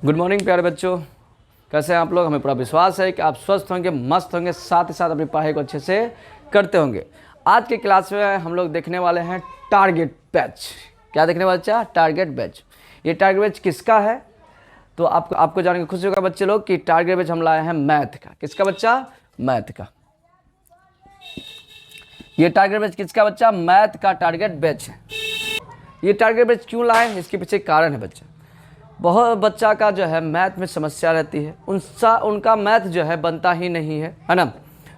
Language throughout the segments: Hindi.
गुड मॉर्निंग प्यारे बच्चों, कैसे हैं आप लोग। हमें पूरा विश्वास है कि आप स्वस्थ होंगे, मस्त होंगे, साथ ही साथ अपनी पढ़ाई को अच्छे से करते होंगे। आज की क्लास में हम लोग देखने वाले हैं टारगेट बैच। क्या देखने वाले बच्चा? Target batch. ये टारगेट बैच किसका है? तो आपको जान के खुशी होगा बच्चे लोग कि टारगेट बैच हम लाए हैं मैथ का। किसका बच्चा? मैथ का। ये टारगेट बैच किसका बच्चा? मैथ का टारगेट बैच है। ये टारगेट बैच क्यों लाए, इसके पीछे कारण है बच्चा। बहुत बच्चा का जो है मैथ में समस्या रहती है, उनका मैथ जो है बनता ही नहीं है ना।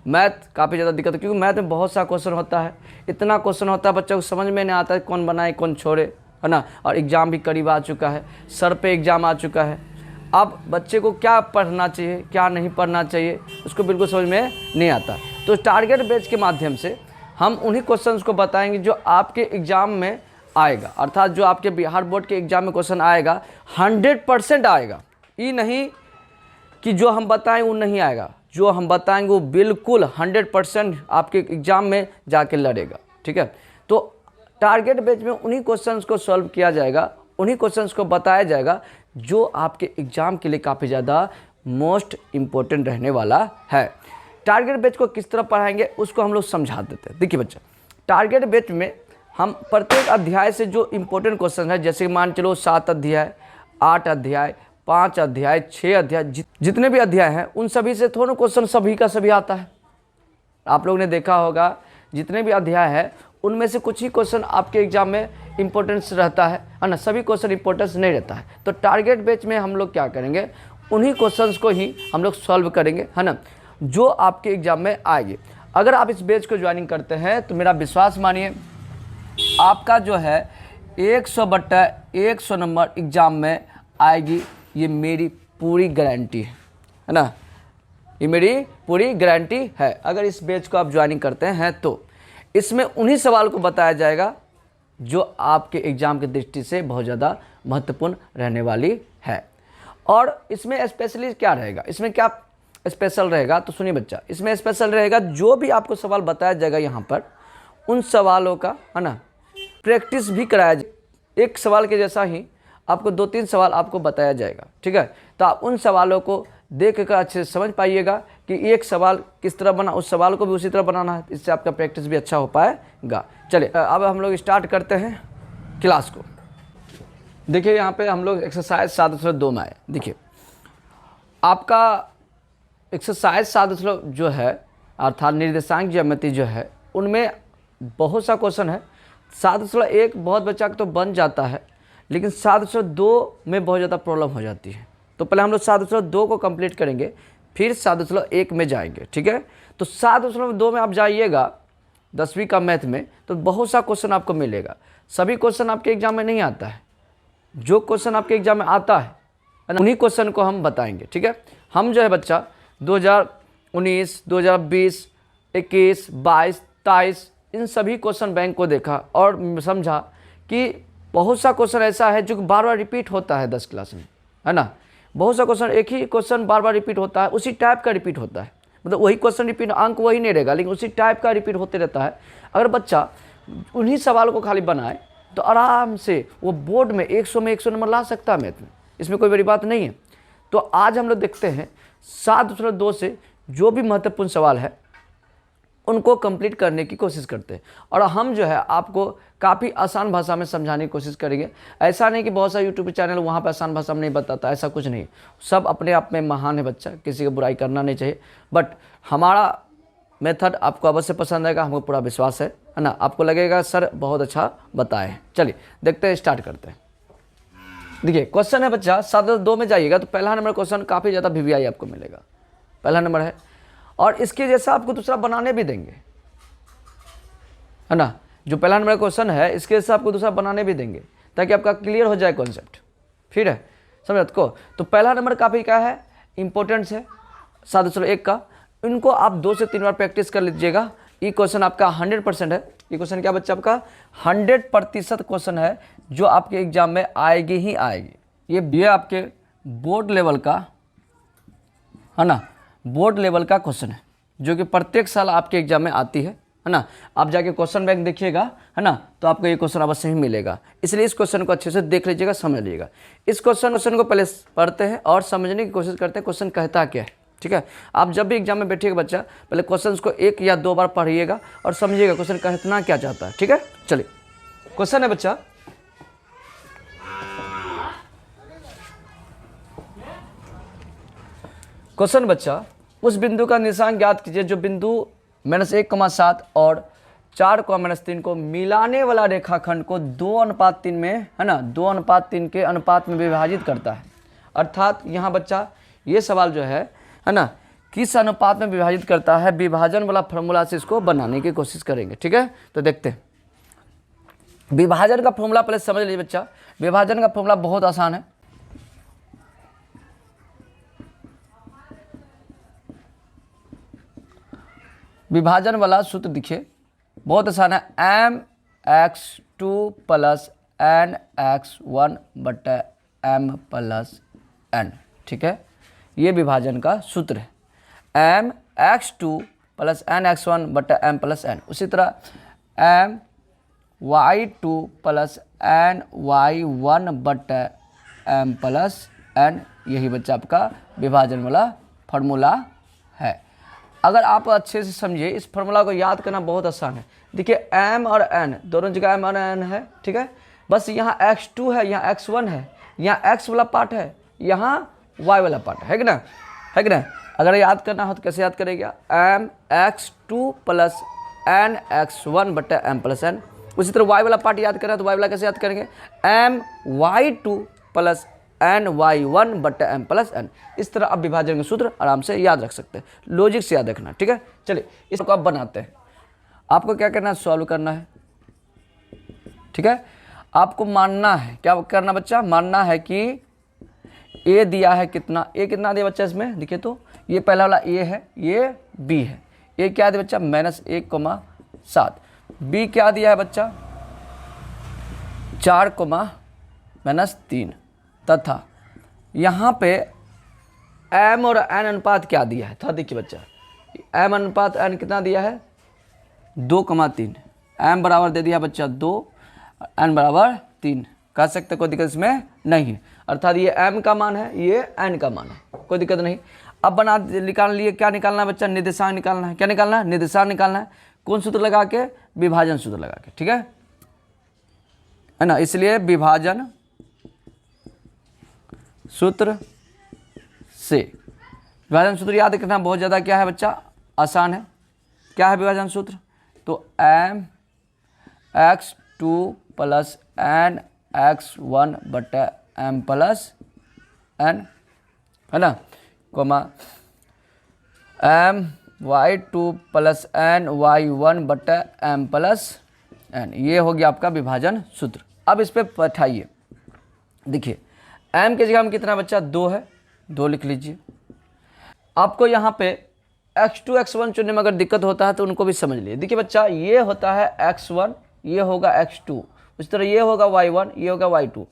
मैथ काफ़ी ज़्यादा दिक्कत है, क्योंकि मैथ में बहुत सा क्वेश्चन होता है। इतना क्वेश्चन होता है बच्चों को समझ में नहीं आता है कौन बनाए कौन छोड़े, है ना। और एग्ज़ाम भी करीब आ चुका है, सर पे एग्ज़ाम आ चुका है। अब बच्चे को क्या पढ़ना चाहिए, क्या नहीं पढ़ना चाहिए, उसको बिल्कुल समझ में नहीं आता। तो टारगेट बैच के माध्यम से हम उन्हीं क्वेश्चंस को बताएंगे जो आपके एग्ज़ाम में आएगा, अर्थात जो आपके बिहार बोर्ड के एग्जाम में क्वेश्चन आएगा 100% आएगा। ये नहीं कि जो हम बताएं वो नहीं आएगा, जो हम बताएंगे वो बिल्कुल 100% आपके एग्जाम में जाके लड़ेगा। ठीक है, तो टारगेट बेस में उन्हीं क्वेश्चंस को सॉल्व किया जाएगा, उन्हीं क्वेश्चंस को बताया जाएगा जो आपके एग्जाम के लिए काफ़ी ज़्यादा मोस्ट इम्पोर्टेंट रहने वाला है। टारगेट बेच को किस तरह पढ़ाएंगे उसको हम लोग समझा देते हैं। देखिए बच्चा, टारगेट बेच में हम प्रत्येक अध्याय से जो इम्पोर्टेंट क्वेश्चन है, जैसे मान चलो 7 अध्याय, 8 अध्याय, 5 अध्याय, 6 अध्याय, जितने भी अध्याय हैं उन सभी से थोड़ा क्वेश्चन सभी का सभी आता है। आप लोगों ने देखा होगा जितने भी अध्याय है उनमें से कुछ ही क्वेश्चन आपके एग्जाम में इम्पोर्टेंस रहता है ना, सभी क्वेश्चन इम्पोर्टेंस नहीं रहता है। तो टारगेट बेच में हम लोग क्या करेंगे, उन्हीं क्वेश्चंस को ही हम लोग सॉल्व करेंगे, है ना, जो आपके एग्जाम में आएंगे। अगर आप इस बेच को ज्वाइनिंग करते हैं तो मेरा विश्वास मानिए आपका जो है 100/100 नंबर एग्ज़ाम में आएगी। ये मेरी पूरी गारंटी है ना, ये मेरी पूरी गारंटी है। अगर इस बैच को आप ज्वाइनिंग करते हैं तो इसमें उन्हीं सवाल को बताया जाएगा जो आपके एग्ज़ाम की दृष्टि से बहुत ज़्यादा महत्वपूर्ण रहने वाली है। और इसमें स्पेशली क्या रहेगा, इसमें क्या स्पेशल रहेगा, तो सुनिए बच्चा, इसमें स्पेशल रहेगा जो भी आपको सवाल बताया जाएगा यहाँ पर उन सवालों का, है ना, प्रैक्टिस भी कराया जाए। एक सवाल के जैसा ही आपको 2-3 सवाल आपको बताया जाएगा। ठीक है, तो आप उन सवालों को देख कर अच्छे से समझ पाइएगा कि एक सवाल किस तरह बना, उस सवाल को भी उसी तरह बनाना है। इससे आपका प्रैक्टिस भी अच्छा हो पाएगा। चलिए अब हम लोग स्टार्ट करते हैं क्लास को। देखिए यहाँ पे हम लोग एक्सरसाइज 7.2 में आए। देखिए आपका एक्सरसाइज 7 जो है अर्थात निर्देशांक ज्यामिति जो है उनमें बहुत सा क्वेश्चन है। 7.1 बहुत बच्चा तो बन जाता है, लेकिन 7.2 में बहुत ज़्यादा प्रॉब्लम हो जाती है। तो पहले हम लोग 7.2 को कंप्लीट करेंगे, फिर 7.1 में जाएंगे। ठीक है, तो 7.2 में आप जाइएगा 10वीं का मैथ में, तो बहुत सा क्वेश्चन आपको मिलेगा। सभी क्वेश्चन आपके एग्जाम में नहीं आता है, जो क्वेश्चन आपके एग्जाम में आता है उन्हीं क्वेश्चन को हम बताएंगे। ठीक है, हम जो है बच्चा 2019, 2020, 21, 22, 23 इन सभी क्वेश्चन बैंक को देखा और समझा कि बहुत सा क्वेश्चन ऐसा है जो बार बार रिपीट होता है 10 क्लास में, है ना। बहुत सा क्वेश्चन, एक ही क्वेश्चन बार बार रिपीट होता है, उसी टाइप का रिपीट होता है, मतलब वही क्वेश्चन रिपीट, अंक वही नहीं रहेगा लेकिन उसी टाइप का रिपीट होते रहता है। अगर बच्चा उन्हीं सवाल को खाली बनाए तो आराम से वो बोर्ड में 100 में 100 नंबर ला सकता है मैथ में, इसमें कोई बड़ी बात नहीं है। तो आज हम लोग देखते हैं 7.2 से जो भी महत्वपूर्ण सवाल है उनको कंप्लीट करने की कोशिश करते हैं। और हम जो है आपको काफ़ी आसान भाषा में समझाने की कोशिश करेंगे। ऐसा नहीं कि बहुत सारे यूट्यूब चैनल वहाँ पर आसान भाषा में नहीं बताता, ऐसा कुछ नहीं। सब अपने आप में महान है बच्चा, किसी की बुराई करना नहीं चाहिए। बट हमारा मेथड आपको अवश्य पसंद आएगा, हमको पूरा विश्वास है ना। आपको लगेगा सर बहुत अच्छा बताए। चलिए देखते हैं, स्टार्ट करते हैं। देखिए क्वेश्चन है बच्चा 7.2 में जाइएगा तो पहला नंबर क्वेश्चन काफ़ी ज़्यादा VVI आपको मिलेगा, पहला नंबर है। और इसके जैसा आपको दूसरा बनाने भी देंगे, है ना। जो पहला नंबर क्वेश्चन है इसके जैसा आपको दूसरा बनाने भी देंगे ताकि आपका क्लियर हो जाए कॉन्सेप्ट। फिर है समझ को। तो पहला नंबर काफ़ी क्या है, इंपॉर्टेंस है 7.1 का। इनको आप 2 से 3 बार प्रैक्टिस कर लीजिएगा। ये क्वेश्चन आपका 100% है। ये क्वेश्चन क्या बच्चा आपका 100% क्वेश्चन है जो आपके एग्जाम में आएगी ही आएगी। ये आपके बोर्ड लेवल का, है ना, बोर्ड लेवल का क्वेश्चन है जो कि प्रत्येक साल आपके एग्जाम में आती है है ना। आप जाके क्वेश्चन बैंक देखिएगा, है ना, तो आपको ये क्वेश्चन अवश्य ही मिलेगा। इसलिए इस क्वेश्चन को अच्छे से देख लीजिएगा, समझ लीजिएगा। इस क्वेश्चन को पहले पढ़ते हैं और समझने की कोशिश करते हैं क्वेश्चन कहता क्या है, ठीक है। आप जब भी एग्जाम में बैठिएगा बच्चा, पहले क्वेश्चन को 1 या 2 बार पढ़िएगा और समझिएगा क्वेश्चन कहना क्या चाहता है, ठीक है। चलिए क्वेश्चन है बच्चा, क्वेश्चन बच्चा, उस बिंदु का निशान ज्ञात कीजिए जो बिंदु -1,7 और 4,-3 को मिलाने वाला रेखाखंड को 2:3 में, है ना, 2:3 के अनुपात में विभाजित करता है। अर्थात यहाँ बच्चा ये सवाल जो है ना, किस अनुपात में विभाजित करता है, विभाजन वाला फॉर्मूला से इसको बनाने की कोशिश करेंगे, ठीक है। तो देखते हैं विभाजन का फॉर्मूला पहले समझ लीजिए बच्चा। विभाजन का फॉर्मूला बहुत आसान है। विभाजन वाला सूत्र देखिए, बहुत आसान है। mx2 + nx1 / m + n, ठीक है। ये विभाजन का सूत्र है, mx2 + nx1 / m + n। उसी तरह my2 + ny1 / m + n, यही बच्चा आपका विभाजन वाला फॉर्मूला है। अगर आप अच्छे से समझिए, इस फॉर्मूला को याद करना बहुत आसान है। देखिए m और n दोनों जगह m और n है, ठीक है। बस यहाँ x2 है, यहाँ x1 है, यहाँ x वाला पार्ट है, यहाँ y वाला पार्ट है कि ना, है कि ना। अगर याद करना हो तो कैसे याद करेगा, mx2 + nx1 / m + n। उसी तरह y वाला पार्ट याद करना है तो y वाला कैसे याद करेंगे, my2 + ny1 / m + n। इस तरह आप विभाजन के सूत्र आराम से याद रख सकते हैं, लॉजिक से याद रखना, ठीक है। चलिए इसको आप बनाते हैं। आपको क्या करना है, सॉल्व करना है, ठीक है। आपको मानना है, क्या करना बच्चा, मानना है कि a दिया है कितना, a कितना दिया बच्चा इसमें, देखिए तो ये पहला वाला a है, ये b है। a क्या दिया बच्चा, -1,7। b क्या दिया है बच्चा, 4,-3, तथा यहाँ पे m और n अनुपात क्या दिया है, था देखिए बच्चा, m अनुपात n कितना दिया है, 2,3। m बराबर दे दिया बच्चा 2, n बराबर 3, कह सकते कोई दिक्कत इसमें नहीं है। अर्थात ये m का मान है, ये n का मान है, कोई दिक्कत नहीं। अब बना निकाल लिए, क्या निकालना है बच्चा, निर्देशांक निकालना है। क्या निकालना है, निर्देशांक निकालना है। कौन सूत्र लगा के, विभाजन सूत्र लगा के, ठीक है ना। इसलिए विभाजन सूत्र से, विभाजन सूत्र याद रखना बहुत ज़्यादा क्या है बच्चा, आसान है। क्या है विभाजन सूत्र, तो mx2 + nx1 / m + n, है ना, coma my2 + ny1 / m + n। ये हो गया आपका विभाजन सूत्र। अब इस पर बैठाइए, देखिए m के जगह में कितना बच्चा, 2 है, 2 लिख लीजिए। आपको यहाँ पे x2 x1 चुनने में अगर दिक्कत होता है तो उनको भी समझ लिए। देखिए बच्चा, ये होता है x1, ये होगा x2, उस तरह ये होगा y1, ये होगा y2।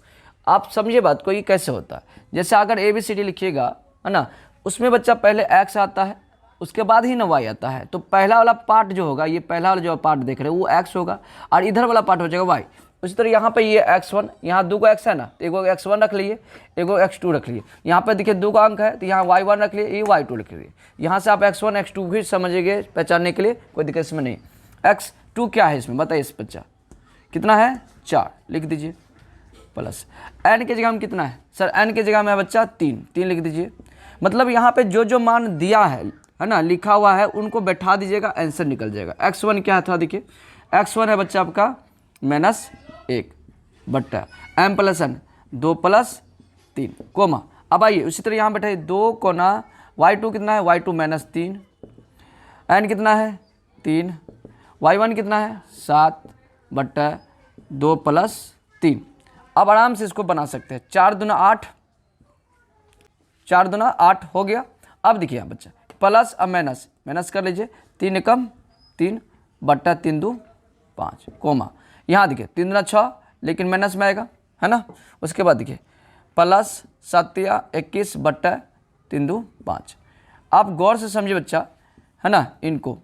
आप समझिए बात को, ये कैसे होता है। जैसे अगर ABCD लिखिएगा, है ना, उसमें बच्चा पहले x आता है, उसके बाद ही ना y आता है। तो पहला वाला पार्ट जो होगा, ये पहला वाला जो पार्ट देख रहे हैं वो x होगा, और इधर वाला पार्ट हो जाएगा y। उसी तरह यहाँ पे ये x1, यहाँ 2 को x है ना, तो एगो x1 रख लिए, एगो x2 रख लिए। यहाँ पे देखिए 2 का अंक है तो यहाँ y1 रख लिए, ये y2 रख लिए। यहाँ से आप x1 x2 भी समझिएगा पहचानने के लिए, कोई दिक्कत इसमें नहीं। x2 क्या है इसमें बताइए, इस बच्चा कितना है, 4 लिख दीजिए, प्लस n के जगह में कितना है सर, n के जगह में है बच्चा 3 लिख दीजिए। मतलब यहाँ पे जो जो मान दिया है ना, लिखा हुआ है, उनको बैठा दीजिएगा, आंसर निकल जाएगा। x1 क्या था, देखिए x1 है बच्चा आपका -1 बट्टा m + n 2 + 3, कोमा। अब आइए उसी तरह यहाँ बैठे 2 कोना y2 कितना है, y2 -3, n कितना है 3, y1 कितना है 7 बट्टा 2 + 3। अब आराम से इसको बना सकते हैं, 4 दूना 8, 4 दूना 8 हो गया। अब देखिए यहाँ बच्चा प्लस अब माइनस कर लीजिए, 3 एकम 3 बट्टा 3 2 5, कोमा। यहाँ देखिए 3 दूना 6, लेकिन माइनस में आएगा, है ना। उसके बाद देखिए प्लस 7 या 21 बट्टा 3 2 5। आप गौर से समझिए बच्चा, है ना। इनको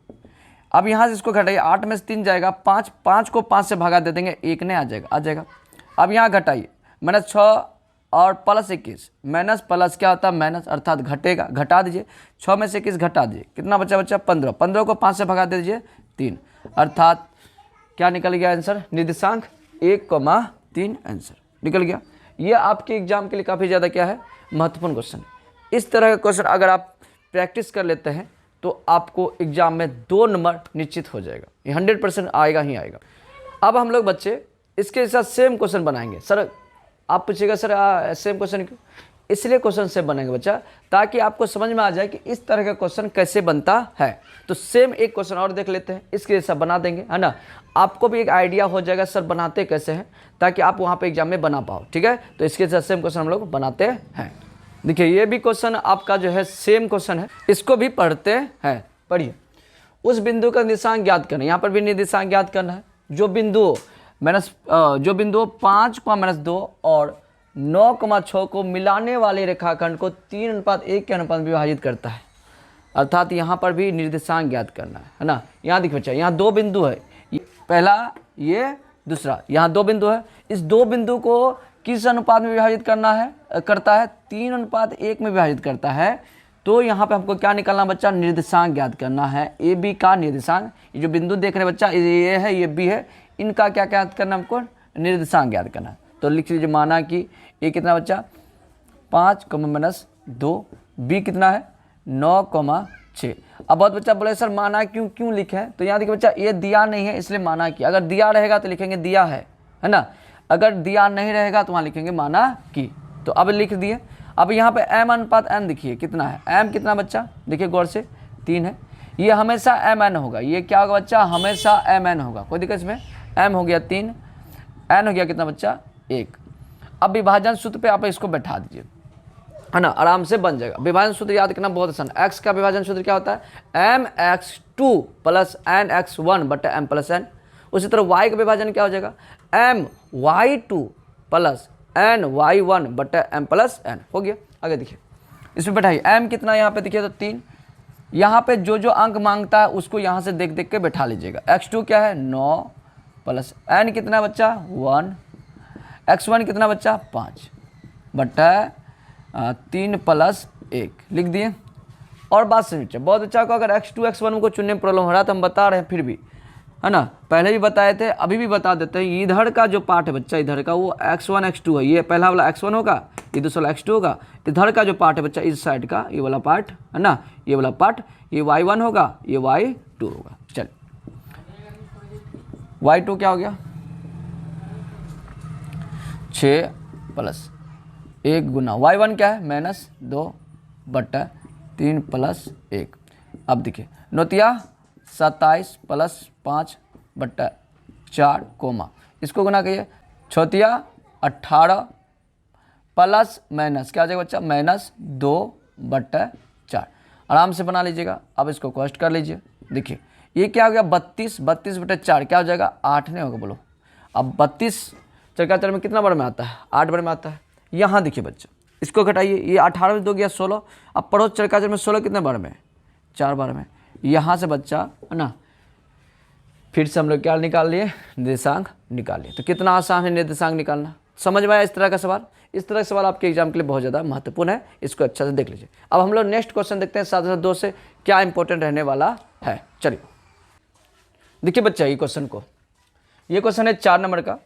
अब यहाँ से इसको घटाइए, 8 में से 3 जाएगा, 5, 5 को 5 से भागा दे देंगे, 1 ने आ जाएगा। अब यहाँ घटाइए, -6 और +21, माइनस प्लस क्या होता है माइनस, अर्थात घटेगा, घटा दीजिए, 6 में से 21 घटा दीजिए, कितना बच्चा 15, 15 को 5 से भगा दे दीजिए 3, अर्थात क्या निकल गया आंसर, निर्देशांक 1,3 आंसर निकल गया। ये आपके एग्जाम के लिए काफ़ी ज़्यादा क्या है, महत्वपूर्ण क्वेश्चन। इस तरह का क्वेश्चन अगर आप प्रैक्टिस कर लेते हैं तो आपको एग्जाम में 2 नंबर निश्चित हो जाएगा, ये 100% आएगा ही आएगा। अब हम लोग बच्चे इसके साथ सेम क्वेश्चन बनाएंगे। सर आप पूछिएगा सर सेम क्वेश्चन क्यों, इसलिए क्वेश्चन सेम बनेंगे बच्चा, ताकि आपको समझ में आ जाए कि इस तरह का क्वेश्चन कैसे बनता है। तो सेम एक क्वेश्चन और देख लेते हैं, इसके जैसा बना देंगे, है ना, आपको भी एक आइडिया हो जाएगा सर बनाते कैसे हैं, ताकि आप वहाँ पे एग्जाम में बना पाओ। ठीक है, तो इसके साथ सेम क्वेश्चन हम लोग बनाते हैं। देखिए ये भी क्वेश्चन आपका जो है सेम क्वेश्चन है, इसको भी पढ़ते हैं। पढ़िए, उस बिंदु का निर्देशांक ज्ञात करना, यहाँ पर भी निर्देशांक ज्ञात करना है। जो बिंदु 5,-2 और 9,6 को मिलाने वाले रेखाखंड को 3:1 के अनुपात में विभाजित करता है, अर्थात यहाँ पर भी निर्देशांक ज्ञात करना है ना। यहाँ देखिए बच्चा, यहाँ 2 बिंदु है, पहला ये, दूसरा, यहाँ 2 बिंदु है। इस 2 बिंदु को किस अनुपात में विभाजित करता है, 3:1 में विभाजित करता है। तो यहाँ पे हमको क्या निकालना बच्चा, निर्देशांक ज्ञात करना है, ए बी का निर्देशांक। ये जो बिंदु देख रहे हैं बच्चा, ये है, ये बी है, इनका क्या ज्ञात करना हमको, निर्देशांक ज्ञात करना है। तो लिख लीजिए, माना कि ए कितना बच्चा 5,-2, बी कितना है 9,6। अब बहुत बच्चा बोले सर माना क्यों लिखे हैं, तो यहाँ देखिए बच्चा, ये दिया नहीं है इसलिए माना कि, अगर दिया रहेगा तो लिखेंगे दिया है ना, अगर दिया नहीं रहेगा तो वहाँ लिखेंगे माना कि। तो अब लिख दिए। अब यहाँ पे m/n देखिए कितना है, m कितना बच्चा, देखिए गौर से 3 है, ये हमेशा mn होगा, ये क्या होगा बच्चा, हमेशा mn होगा, कोई दिक्कत इसमें। m हो गया 3, n हो गया कितना बच्चा 1। अब विभाजन सूत्र पे आप इसको बैठा दीजिए, है ना, आराम से बन जाएगा। विभाजन सूत्र याद करना बहुत आसान, x का विभाजन सूत्र क्या होता है, mx2 + nx1 / m + n। उसी तरह y का विभाजन क्या हो जाएगा, my2 + ny1 / m + n। हो गया। आगे देखिए, इसमें बैठाइए, m कितना यहाँ पे देखिए तो 3, यहाँ पे जो अंक मांगता है उसको यहाँ से देख के बैठा लीजिएगा। x2 क्या है 9 + n कितना बच्चा 1, x1 कितना बच्चा 5 / 3 + 1 लिख दिए। और बात समझिए, बहुत अच्छा को अगर x2 x1 को चुनने में प्रॉब्लम हो रहा है तो हम बता रहे हैं, फिर भी है ना, पहले भी बताए थे, अभी भी बता देते हैं। इधर का जो पार्ट है बच्चा, इधर का वो x1 x2 है, ये पहला वाला x1 होगा, ये दूसरा वाला x2 होगा। इधर का जो पार्ट है बच्चा, इस साइड का ये वाला पार्ट है ना, ये वाला पार्ट, ये y1 होगा, ये y2 होगा। चल y2 क्या हो गया 6 + 1 गुना y1 क्या है -2 / 3 + 1। अब देखिए, नोतिया 27 + 5 / 4 कोमा, इसको गुना करिए, छोतिया 18 प्लस माइनस क्या आ जाएगा बच्चा -2 / 4। आराम से बना लीजिएगा। अब इसको कॉस्ट कर लीजिए, देखिए ये क्या हो गया 32 / 4 क्या हो जाएगा 8 नहीं होगा, बोलो। अब 32 चरकाचर में कितना बार में आता है, 8 बार में आता है। यहाँ देखिए बच्चा, इसको घटाइए, ये 18 में 2 गया 16, अब पड़ोस चरकाचर में 16 कितने बार में 4 बार में। यहाँ से बच्चा है ना, फिर से हम लोग क्या निकाल लिए, निर्देशांक निकाल लिए। तो कितना आसान है निर्देशांक निकालना, समझ में आया इस तरह का सवाल। इस तरह का सवाल आपके एग्जाम के लिए बहुत ज़्यादा महत्वपूर्ण है, इसको अच्छा से देख लीजिए। अब हम लोग नेक्स्ट क्वेश्चन देखते हैं 7/2 से क्या इंपॉर्टेंट रहने वाला है। चलिए देखिए बच्चा, ये क्वेश्चन ये क्वेश्चन है 4 नंबर का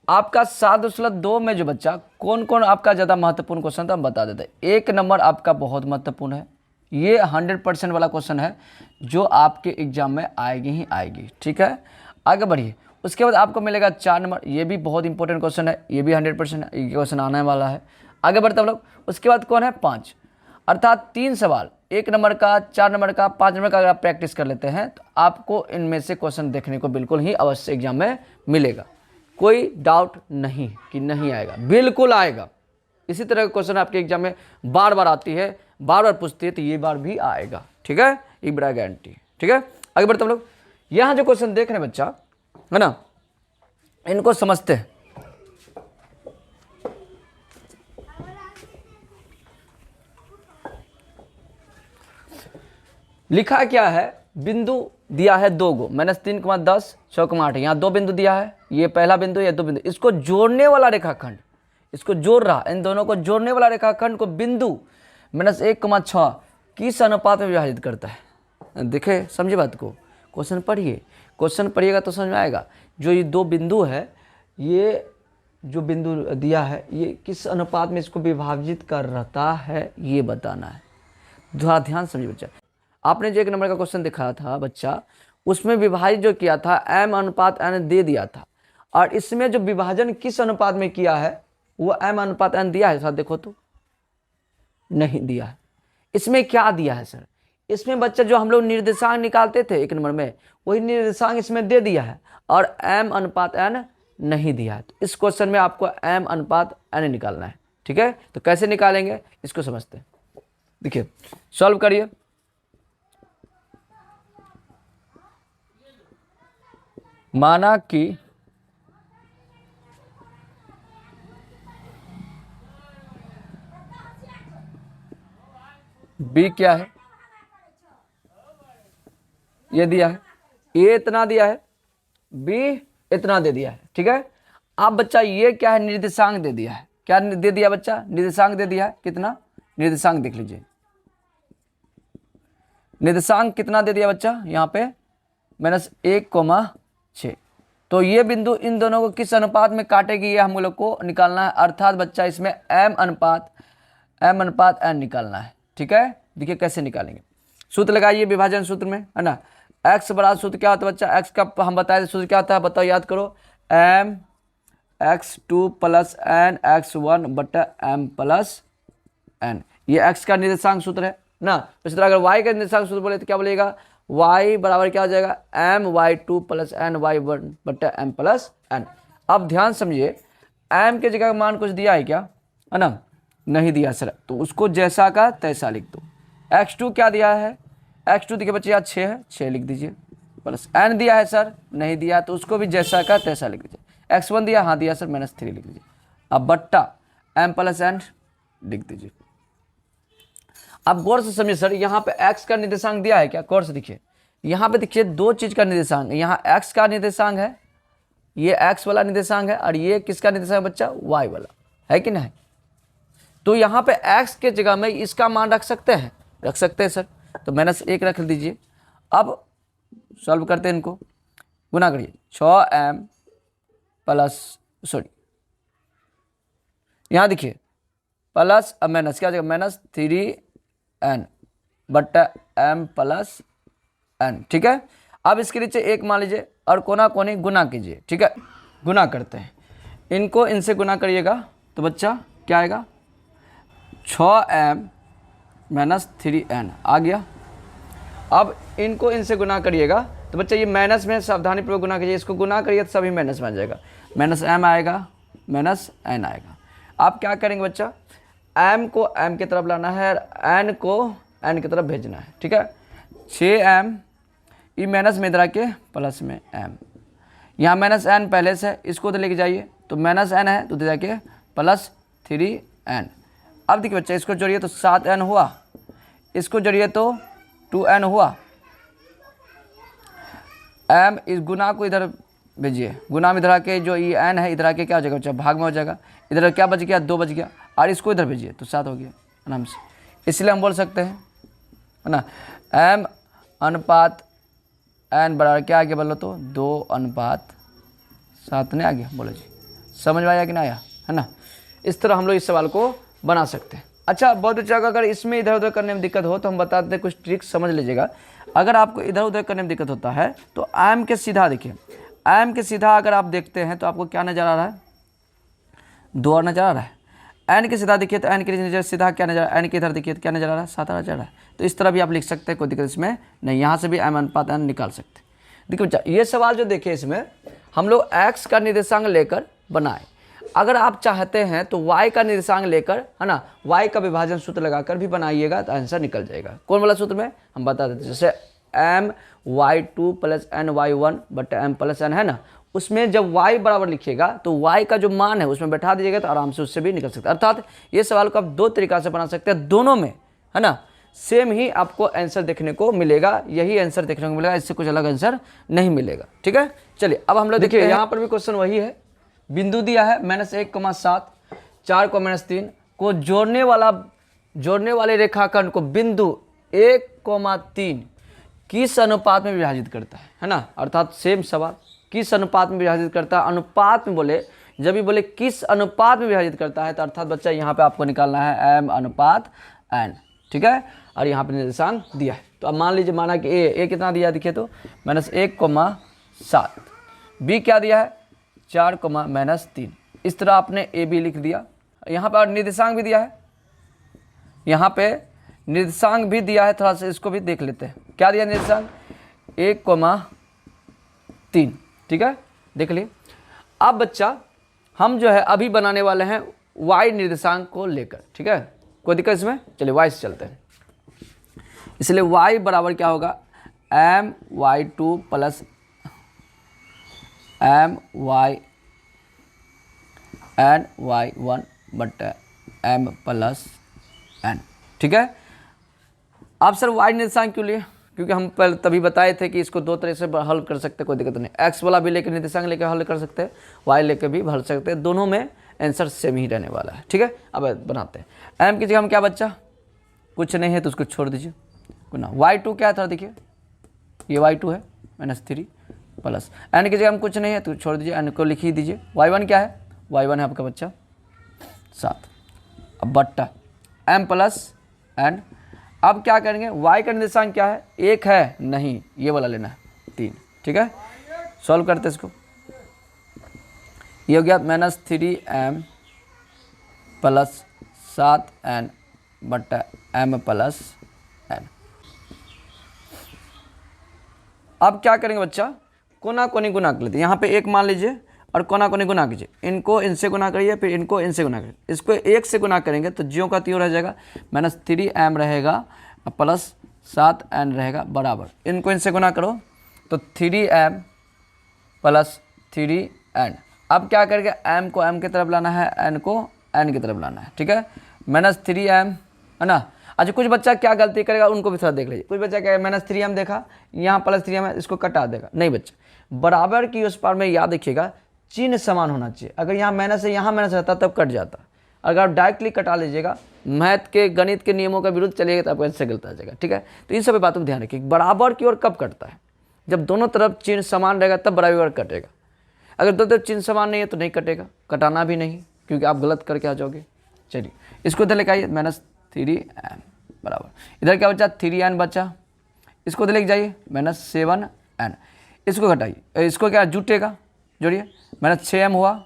आपका। 7/2 में जो बच्चा कौन कौन आपका ज़्यादा महत्वपूर्ण क्वेश्चन था हम बता देते हैं। 1 नंबर आपका बहुत महत्वपूर्ण है, ये 100% वाला क्वेश्चन है जो आपके एग्जाम में आएगी ही आएगी। ठीक है, आगे बढ़िए। उसके बाद आपको मिलेगा 4 नंबर, ये भी बहुत इंपॉर्टेंट क्वेश्चन है, ये भी 100% ये क्वेश्चन आने वाला है। आगे बढ़ते हम लोग। उसके बाद कौन है 5, अर्थात 3 सवाल, 1 नंबर का, 4 नंबर का, 5 नंबर का अगर आप प्रैक्टिस कर लेते हैं तो आपको इनमें से क्वेश्चन देखने को बिल्कुल ही अवश्य एग्जाम में मिलेगा। कोई डाउट नहीं कि नहीं आएगा, बिल्कुल आएगा। इसी तरह का क्वेश्चन आपके एग्जाम में बार बार आती है, बार बार पूछती है, तो ये बार भी आएगा। ठीक है, ये बड़ा गारंटी। ठीक है, आगे बढ़ते हम लोग। यहाँ जो क्वेश्चन देख रहे हैं बच्चा, है ना, इनको समझते हैं। लिखा क्या है, बिंदु दिया है 2 गो, -3,10 6,8, यहाँ 2 बिंदु दिया है, ये पहला बिंदु, ये 2 बिंदु, इसको जोड़ने वाला रेखाखंड, इसको जोड़ रहा, इन दोनों को जोड़ने वाला रेखाखंड को बिंदु -1,6 किस अनुपात में विभाजित करता है। देखे, समझे बात को, क्वेश्चन पढ़िए, क्वेश्चन पढ़िएगा तो समझ में आएगा। जो ये 2 बिंदु है, ये जो बिंदु दिया है, ये किस अनुपात में इसको विभाजित कर रहता है, ये बताना है। थोड़ा ध्यान समझिए बच्चा। आपने जो 1 नंबर का क्वेश्चन दिखाया था बच्चा, उसमें विभाजित जो किया था m/n दे दिया था, और इसमें जो विभाजन किस अनुपात में किया है वो m/n दिया है। सर देखो तो नहीं दिया है। इसमें क्या दिया है सर, इसमें बच्चा जो हम लोग निर्देशांक निकालते थे 1 नंबर में, वही निर्देशांक इसमें दे दिया है, और m/n नहीं दिया है। तो इस क्वेश्चन में आपको m/n निकालना है। ठीक है, तो कैसे निकालेंगे इसको समझते हैं। देखिए, सॉल्व करिए। माना कि b क्या है, ये दिया है, a इतना दिया है, b इतना दे दिया है। ठीक है, अब बच्चा ये क्या है, निर्देशांक दे दिया है। क्या दे दिया बच्चा, निर्देशांक दे दिया है। कितना निर्देशांक देख लीजिए, निर्देशांक कितना दे दिया बच्चा, यहाँ पे -1,6। तो ये बिंदु इन दोनों को किस अनुपात में काटेगी, ये हम लोग को निकालना है। अर्थात बच्चा इसमें m/n निकालना है। ठीक है, देखिए कैसे निकालेंगे। सूत्र लगाइए विभाजन सूत्र में, है ना। x बराबर सूत्र क्या होता है बच्चा, x का हम बताए थे सूत्र क्या होता है, बताओ, याद करो, m(x2 + n x1 / m + n। ये x का निर्देशांक सूत्र है ना। इसी तरह अगर y का निर्देशांक सूत्र बोले तो क्या बोलेगा, y बराबर क्या हो जाएगा, my2 + n y1 / m + n। अब ध्यान समझिए, m के जगह का मान कुछ दिया है क्या, है ना, नहीं दिया सर, तो उसको जैसा का तैसा लिख दो। x2 क्या दिया है, x2 देखिए बच्चे यहाँ 6 है, 6 लिख दीजिए, प्लस n दिया है सर, नहीं दिया, तो उसको भी जैसा का तैसा लिख दीजिए। x1 दिया, हाँ दिया सर, -3 लिख दीजिए। अब बट्टा m + n लिख दीजिए। अब गौर से समझिए सर, यहाँ पे x का निर्देशांक दिया है क्या, गौर से देखिए, यहाँ पे देखिए 2 चीज का निर्देशांक, यहाँ x का निर्देशांक है, ये x वाला निर्देशांक है, और ये किसका निर्देशांक है बच्चा, y वाला है कि नहीं। तो यहाँ पे x के जगह में इसका मान रख सकते हैं, रख सकते हैं सर, तो -1 रख दीजिए। अब सॉल्व करते हैं, इनको गुना करिए, 6m प्लस, सॉरी यहाँ देखिए प्लस, अब माइनस क्या जगह, -3n / m + n। ठीक है, अब इसके नीचे 1 मान लीजिए, और कोना कोनी गुना कीजिए। ठीक है, गुना करते हैं, इनको इनसे गुना करिएगा तो बच्चा क्या आएगा, 6m - 3n आ गया। अब इनको इनसे गुना करिएगा तो बच्चा ये माइनस में सावधानी पूर्वक गुना कीजिए, इसको गुना करिए तो सभी माइनस बन जाएगा, -m आएगा, -n आएगा। आप क्या करेंगे बच्चा, m को m की तरफ लाना है, n को n की तरफ भेजना है। ठीक है, 6m, ये माइनस में इधर के प्लस में m, यहाँ -n पहले से, इसको तो लेके जाइए, तो -n है तो इधर के +3n। अब देखिए बच्चा, इसको जोड़िए तो 7n हुआ, इसको जोड़िए तो 2n हुआ। m इस गुना को इधर भेजिए, गुना में इधर आके जो ये n है इधर आके क्या हो जाएगा बच्चा, भाग में हो जाएगा, इधर क्या बच गया, 2 बच गया, और इसको इधर भेजिए तो 7 हो गया आराम से। इसलिए हम बोल सकते हैं, है ना, m/n बराबर क्या आ गया बोलो तो 2:7 नहीं आ गया, बोलो जी, समझ में आया कि नहीं आया, है ना। इस तरह हम लोग इस सवाल को बना सकते हैं। अच्छा, बहुत अच्छा, अगर इसमें इधर उधर करने में दिक्कत हो तो हम बताते हैं, कुछ ट्रिक्स समझ लीजिएगा। अगर आपको इधर उधर करने में दिक्कत होता है तो m के सीधा देखिए, m के सीधा अगर आप देखते हैं तो आपको क्या नजर आ रहा है, 2 नजर आ रहा है। n के सीधा देखिए तो n के नजर सीधा क्या नजर, n के इधर देखिए तो क्या नजर आ रहा है, 7 नजर आ रहा है। तो इस तरह भी आप लिख सकते हैं, कोई दिक्कत इसमें नहीं, यहाँ से भी m/n निकाल सकते हैं। देखिए बच्चा, ये सवाल जो देखिए इसमें हम लोग x का निर्देशांक लेकर बनाए। अगर आप चाहते हैं तो y का निर्देशांक लेकर, है ना, y का विभाजन सूत्र लगाकर भी बनाइएगा तो आंसर निकल जाएगा। कौन वाला सूत्र में हम बता देते हैं, जैसे my2 + ny1 / m + n है ना, उसमें जब y बराबर लिखिएगा तो y का जो मान है उसमें बैठा दीजिएगा तो आराम से उससे भी निकल सकता है। अर्थात ये सवाल को आप 2 तरीका से बना सकते हैं, दोनों में, है ना, सेम ही आपको आंसर देखने को मिलेगा, यही आंसर देखने को मिलेगा, इससे कुछ अलग आंसर नहीं मिलेगा। ठीक है, चलिए अब हम लोग देखिए यहाँ पर भी क्वेश्चन वही है, बिंदु दिया है -1,7, 4,-3 को जोड़ने वाले रेखाखंड को बिंदु 1,3 किस अनुपात में विभाजित करता है ना, अर्थात सेम सवाल, किस अनुपात में विभाजित करता है। अनुपात में बोले, जब भी बोले किस अनुपात में विभाजित करता है, तो अर्थात बच्चा यहाँ पे आपको निकालना है m अनुपात n। ठीक है, और यहाँ पे निर्देशांक दिया है, तो अब मान लीजिए, माना कि ए कितना दिया है, देखिए तो -1,7, बी क्या दिया है 4,-3। इस तरह आपने ए बी लिख दिया। यहाँ पर निर्देशांक भी दिया है, यहाँ पे निर्देशांक भी दिया है, थोड़ा सा इसको भी देख लेते हैं। क्या दिया निर्देशांक 1,3। ठीक है, देख लिए। अब बच्चा हम जो है अभी बनाने वाले हैं y निर्देशांक को लेकर। ठीक है, कोई दिक्कत इसमें? चलिए y से चलते हैं। इसलिए y बराबर क्या होगा, my2 प्लस my1 बटा m प्लस n। ठीक है, आप सर y निर्देशांक क्यों लिए? क्योंकि हम पहले तभी बताए थे कि इसको दो तरह से हल कर सकते हैं, कोई दिक्कत नहीं। x वाला भी लेकर निर्देशांक लेकर हल कर सकते हैं, y लेकर भी हल सकते हैं, दोनों में आंसर सेम ही रहने वाला है। ठीक है, अब बनाते हैं। m की जगह हम क्या बच्चा, कुछ नहीं है तो उसको छोड़ दीजिए ना। y2 क्या था, देखिए ये y2 है -3 प्लस n की जगह हम कुछ नहीं है तो छोड़ दीजिए, n को लिख ही दीजिए। y1 क्या है, y1 है आपका बच्चा 7, अब बट्टा m प्लस n। अब क्या करेंगे, y का निर्देशांक क्या है, 1 है, नहीं ये वाला लेना है 3। ठीक है, सॉल्व करते इसको। ये हो गया -3m प्लस 7n बट्टा m प्लस n। अब क्या करेंगे बच्चा, कोना कोनी गुना कर लेते हैं। यहाँ पे 1 मान लीजिए और कोना कोनी गुना कीजिए, इनको इनसे गुना करिए, फिर इनको इनसे गुना करिए। इसको 1 से गुना करेंगे तो ज्यों का त्यों रह जाएगा, -3m रहेगा प्लस 7n रहेगा बराबर, इनको इनसे गुना करो तो 3m प्लस 3n। अब क्या करेंगे, m को m की तरफ लाना है, n को n की तरफ लाना है। ठीक है, -3m है ना। अच्छा, कुछ बच्चा क्या गलती करेगा उनको भी थोड़ा देख लीजिए। कुछ बच्चा क्या -3m देखा, यहाँ +3m है, इसको कटा देगा। नहीं बच्चा, बराबर की उस पार में याद रखिएगा, चिन्ह समान होना चाहिए। अगर यहाँ माइनस है, यहाँ माइनस रहता तब कट जाता। अगर आप डायरेक्टली कटा लीजिएगा, मैथ के गणित के नियमों के विरुद्ध चलिएगा तो आपको आंसर गलत आ जाएगा। ठीक है, तो इन सब बातों पर ध्यान रखिए। बराबर की ओर कब कटता है, जब दोनों तरफ चिन्ह समान रहेगा तब बराबर कटेगा। अगर दोनों तरफ चिन्ह समान नहीं है तो नहीं कटेगा, कटाना भी नहीं, क्योंकि आप गलत करके आ जाओगे। चलिए इसको इधर लेकर आइए, -3m बराबर, इधर क्या बचा 3n बचा, इसको इधर लेके जाइए -7n। इसको घटाइए, इसको क्या जुटेगा, जोड़िए, -6m हुआ।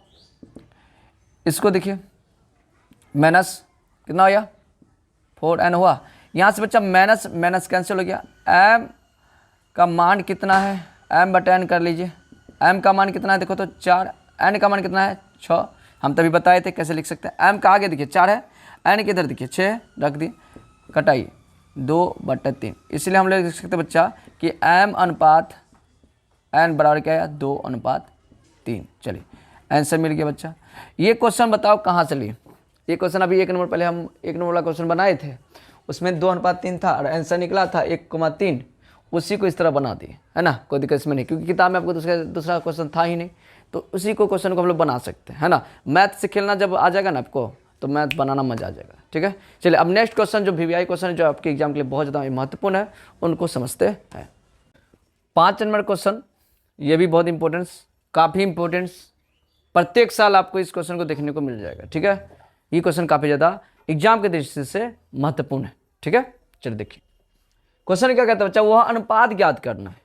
इसको देखिए माइनस कितना हो गया 4n हुआ। यहाँ से बच्चा माइनस माइनस कैंसिल हो गया। m का मान कितना है, m बटा n कर लीजिए। m का मान कितना है देखो तो 4, n का मान कितना है 6। हम तभी बताए थे कैसे लिख सकते हैं। m का आगे देखिए 4 है, n के इधर देखिए 6 रख दिए, कटाइए 2/3। इसलिए हम लोग लिख सकते हैं बच्चा कि m अनुपात n बराबर क्या है 2/3। चलिए आंसर मिल गया बच्चा। ये क्वेश्चन बताओ कहाँ से लिए। ये क्वेश्चन अभी 1 नंबर पहले हम 1 नंबर वाला क्वेश्चन बनाए थे, उसमें 2/3 था और आंसर निकला था 1,3। उसी को इस तरह बना दिए, है ना, कोई दिक्कत इसमें नहीं, क्योंकि किताब में आपको दूसरा क्वेश्चन था ही नहीं, तो उसी को क्वेश्चन को हम लोग बना सकते हैं, है ना। मैथ से खेलना जब आ जाएगा ना आपको, तो मैथ बनाना मजा आ जाएगा। ठीक है, चलिए अब नेक्स्ट क्वेश्चन जो VVI क्वेश्चन जो आपके एग्जाम के लिए बहुत ज़्यादा महत्वपूर्ण है, उनको समझते हैं। 5 नंबर क्वेश्चन, ये भी बहुत इंपॉर्टेंस, काफ़ी इंपॉर्टेंस, प्रत्येक साल आपको इस क्वेश्चन को देखने को मिल जाएगा। ठीक है, ये क्वेश्चन काफ़ी ज़्यादा एग्जाम के दृष्टि से महत्वपूर्ण है। ठीक है, चलिए देखिए क्वेश्चन क्या कहता है बच्चा, वह अनुपात ज्ञात करना है।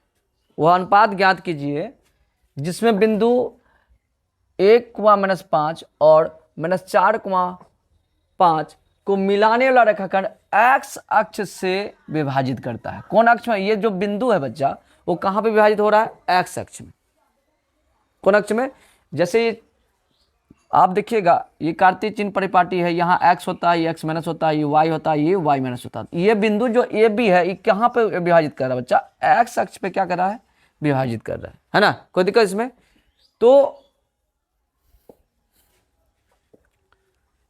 वह अनुपात ज्ञात कीजिए जिसमें बिंदु 1,-5 और -4,5 को मिलाने वाला रेखाखंड x अक्ष से विभाजित करता है। कौन अक्ष में, ये जो बिंदु है बच्चा वो कहाँ पे विभाजित हो रहा है, x अक्ष में। कौन अक्ष में, जैसे आप देखिएगा ये कार्तीय चिन्ह परिपाटी है, यहाँ x होता है, ये x माइनस होता है, ये y होता है, ये y माइनस होता है। ये बिंदु जो ए बी है ये कहाँ पे विभाजित कर रहा है बच्चा, x अक्ष पे क्या कर रहा है, विभाजित कर रहा है ना, कोई दिक्कत इसमें। तो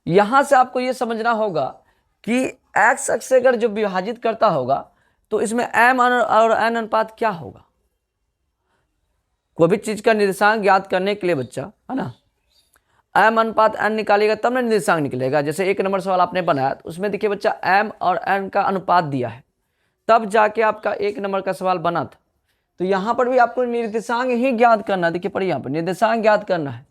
यहां से आपको ये समझना होगा कि एक्स अक्ष से अगर जो विभाजित करता होगा तो इसमें एम और एन अनुपात क्या होगा। कोई भी चीज का निर्देशांक ज्ञात करने के लिए बच्चा, है ना, एम अनुपात एन निकालिएगा तब ना निर्देशांक निकलेगा। जैसे 1 नंबर सवाल आपने बनाया तो उसमें देखिए बच्चा एम और एन का अनुपात दिया है, तब जाके आपका 1 नंबर का सवाल बना था। तो यहाँ पर भी आपको निर्देशांक ही ज्ञात करना है। देखिए पढ़िए, यहाँ पर निर्देशांक ज्ञात करना है,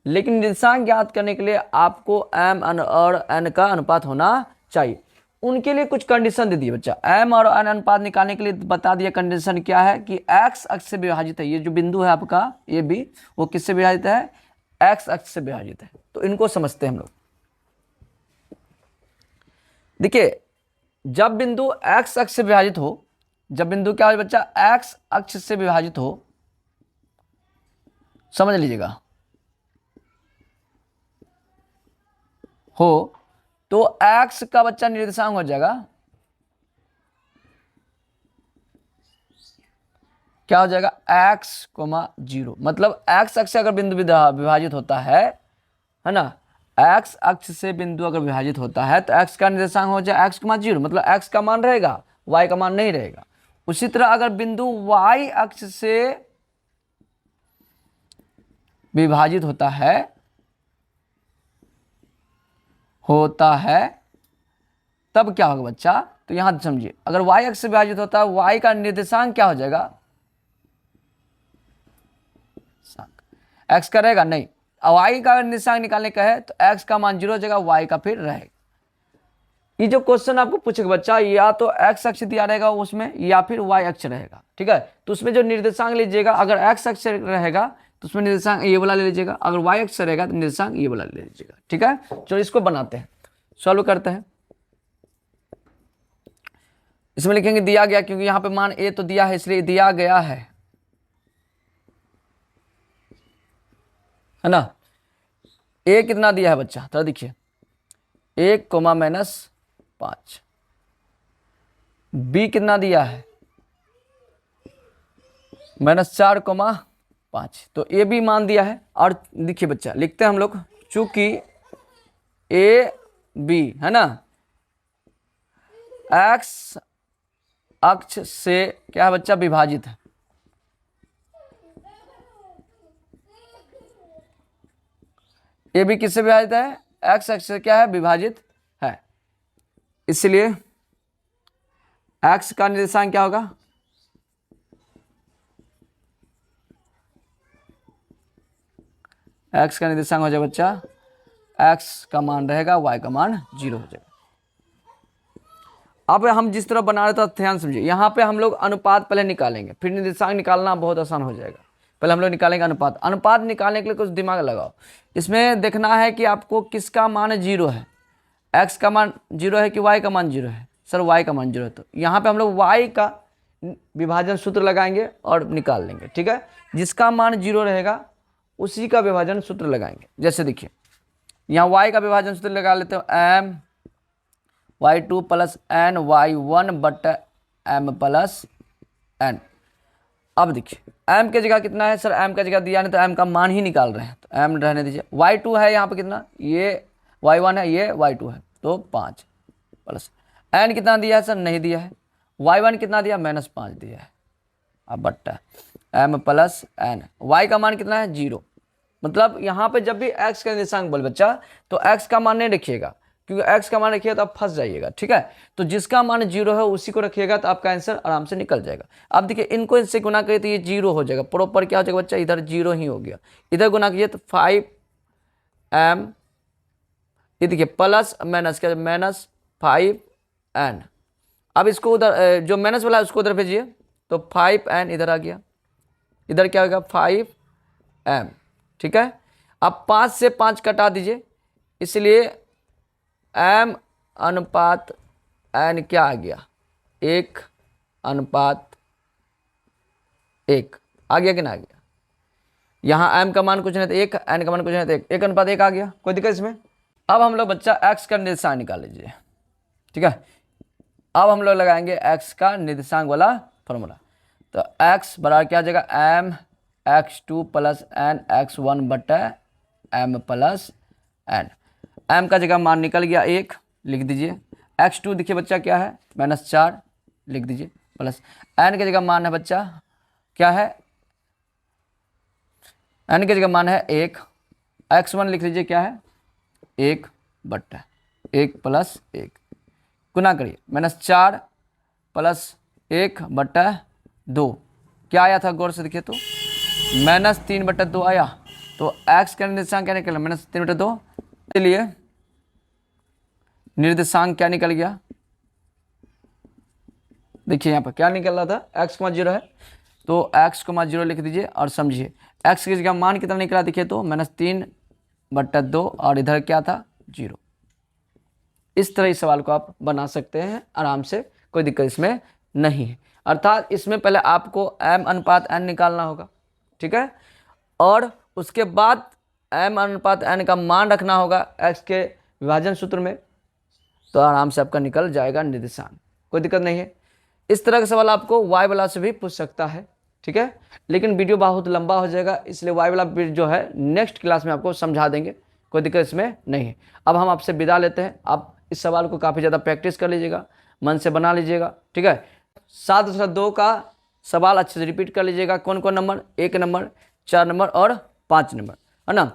लेकिन निर्देशांक ज्ञात करने के लिए आपको एम और एन का अनुपात होना चाहिए। उनके लिए कुछ कंडीशन दे दिए बच्चा। एम और एन अनुपात निकालने के लिए बता दिया कंडीशन क्या है कि एक्स अक्ष से विभाजित है। ये जो बिंदु है आपका ये भी, वो किससे विभाजित है, एक्स अक्ष से विभाजित है। तो इनको समझते हैं हम लोग। देखिए जब बिंदु एक्स अक्ष से विभाजित हो, जब बिंदु क्या हो बच्चा, एक्स अक्ष से विभाजित हो, समझ लीजिएगा, हो तो x का बच्चा निर्देशांक हो जाएगा, क्या हो जाएगा, x, 0। मतलब x अक्ष से अगर बिंदु विभाजित होता है ना, x अक्ष से बिंदु अगर विभाजित होता है तो x का निर्देशांक हो जाए x, 0। मतलब x का मान रहेगा, y का मान नहीं रहेगा। उसी तरह अगर बिंदु y अक्ष से विभाजित होता है तब क्या होगा बच्चा, तो यहां समझिए, अगर y अक्ष से विभाजित होता है y का निर्देशांक क्या हो जाएगा, x का रहेगा नहीं। y का निर्देशांक निकालने का है तो x का मान 0 हो जाएगा, y का फिर रहेगा। ये जो क्वेश्चन आपको पूछेगा बच्चा, या तो x अक्ष दिया रहेगा उसमें या फिर y अक्ष रहेगा, ठीक है। तो उसमें जो निर्देशांक लीजिएगा, अगर x अक्ष रहेगा तो उसमें निर्देशांक ये वाला ले लीजिएगा, अगर y अक्ष रहेगा तो निर्देशांक ये वाला ले लीजिएगा, ठीक है। चलो इसको बनाते हैं, सॉल्व करते हैं। इसमें लिखेंगे दिया गया, क्योंकि यहां पे मान a तो दिया है इसलिए दिया गया है ना। a कितना दिया है बच्चा, तो देखिए 1, -5। b कितना दिया है, -4, 5। तो a भी मान दिया है। और देखिए बच्चा लिखते हैं हम लोग, चूंकि a b है ना x अक्ष से क्या है बच्चा, विभाजित है। ए भी किससे विभाजित है, एक्स अक्ष से क्या है, विभाजित है। इसलिए एक्स का निर्देशांक क्या होगा, एक्स का निर्देशांक हो जाएगा बच्चा, एक्स का मान रहेगा, वाई का मान 0 हो जाएगा। अब हम जिस तरह बना रहे थे ध्यान समझिए, यहाँ पे हम लोग अनुपात पहले निकालेंगे, फिर निर्देशांक निकालना बहुत आसान हो जाएगा। पहले हम लोग निकालेंगे अनुपात। अनुपात निकालने के लिए कुछ दिमाग लगाओ। इसमें देखना है कि आपको किसका मान 0 है, x का मान 0 है कि y का मान 0 है। सर y का मान 0 है, तो यहाँ पे हम लोग y का विभाजन सूत्र लगाएंगे और निकाल लेंगे, ठीक है। जिसका मान 0 रहेगा उसी का विभाजन सूत्र लगाएंगे। जैसे देखिए यहाँ y का विभाजन सूत्र लगा लेते हो, m y2 + n y1 m + n। अब देखिए m के जगह कितना है, सर m का जगह दिया नहीं तो m का मान ही निकाल रहे हैं, तो m रहने दीजिए। y2 है यहाँ पे कितना, ये y1 है, ये y2 है, तो 5 प्लस n कितना दिया है, सर नहीं दिया है। y1 कितना दिया, -5 दिया है। अब बट्टा m + n, y का मान कितना है, 0। मतलब यहाँ पे जब भी x का निर्देशांक बोले बच्चा तो x का मान नहीं रखिएगा, क्योंकि x का मान रखिएगा तो आप फंस जाइएगा, ठीक है। तो जिसका मान 0 है उसी को रखिएगा तो आपका आंसर आराम से निकल जाएगा। अब देखिए इनको इनसे गुना करिए तो ये 0 हो जाएगा, प्रॉपर क्या हो जाएगा बच्चा, इधर 0 ही हो गया। इधर गुना कीजिए तो 5m, ये देखिए प्लस माइनस क्या, -5n। अब इसको उधर जो माइनस वाला है उसको उधर भेजिए तो 5n इधर आ गया, इधर क्या होगा 5m, ठीक है। अब 5 से 5 कटा दीजिए, इसलिए m अनुपात n क्या आ गया, 1:1 आ गया कि ना आ गया। यहाँ m का मान कुछ नहीं था 1, n का मान कुछ नहीं था 1, 1:1 आ गया, कोई दिक्कत इसमें। अब हम लोग बच्चा x का निर्देशांक निकाल लीजिए, ठीक है। अब हम लोग लगाएंगे x का निर्देशांक वाला फॉर्मूला। तो x बराबर क्या आ जाएगा, m x2 + n x1 / m + n। m का जगह मान निकल गया 1, लिख दीजिए। x2 देखिए बच्चा क्या है, -4 लिख दीजिए, प्लस n की जगह मान है बच्चा क्या है, n की जगह मान है 1, x1 लिख लीजिए क्या है 1/1 + 1 गुना करिए, -4 + 1/2 क्या आया था गौर से देखिए तो -3/2 आया। तो x का निर्देशांक क्या निकला, -3/2, इसलिए निर्देशांक क्या निकल गया, देखिए यहाँ पर क्या निकल रहा था, x, 0 है तो x, 0 लिख दीजिए और समझिए x की जगह मान कितना निकला देखिए तो -3/2 और इधर क्या था 0। इस तरह इस सवाल को आप बना सकते हैं आराम से, कोई दिक्कत इसमें नहीं है। अर्थात इसमें पहले आपको m/n निकालना होगा, ठीक है, और उसके बाद m/n का मान रखना होगा x के विभाजन सूत्र में, तो आराम से आपका निकल जाएगा निर्देशांक, कोई दिक्कत नहीं है। इस तरह का सवाल आपको y वाला से भी पूछ सकता है, ठीक है, लेकिन वीडियो बहुत लंबा हो जाएगा, इसलिए y वाला जो है नेक्स्ट क्लास में आपको समझा देंगे, कोई दिक्कत इसमें नहीं है। अब हम आपसे विदा लेते हैं, आप इस सवाल को काफ़ी ज़्यादा प्रैक्टिस कर लीजिएगा, मन से बना लीजिएगा, ठीक है। 7/2 का सवाल अच्छे से रिपीट कर लीजिएगा, कौन कौन नंबर, 1 नंबर, 4 नंबर और 5 नंबर, है ना।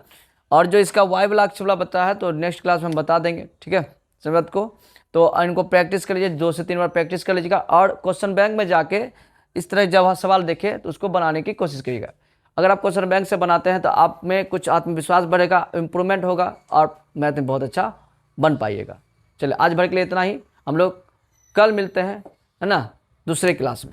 और जो इसका y वाला अक्ष वाला बता है तो नेक्स्ट क्लास में हम बता देंगे, ठीक है, समझ को। तो इनको प्रैक्टिस कर लीजिए, 2 से 3 बार प्रैक्टिस कर लीजिएगा, और क्वेश्चन बैंक में जाके इस तरह जब सवाल देखे तो उसको बनाने की कोशिश करिएगा। अगर आप क्वेश्चन बैंक से बनाते हैं तो आप में कुछ आत्मविश्वास बढ़ेगा, इम्प्रूवमेंट होगा और मैथ में बहुत अच्छा बन पाइएगा। चलिए आज भर के लिए इतना ही, हम लोग कल मिलते हैं, है ना, दूसरे क्लास में।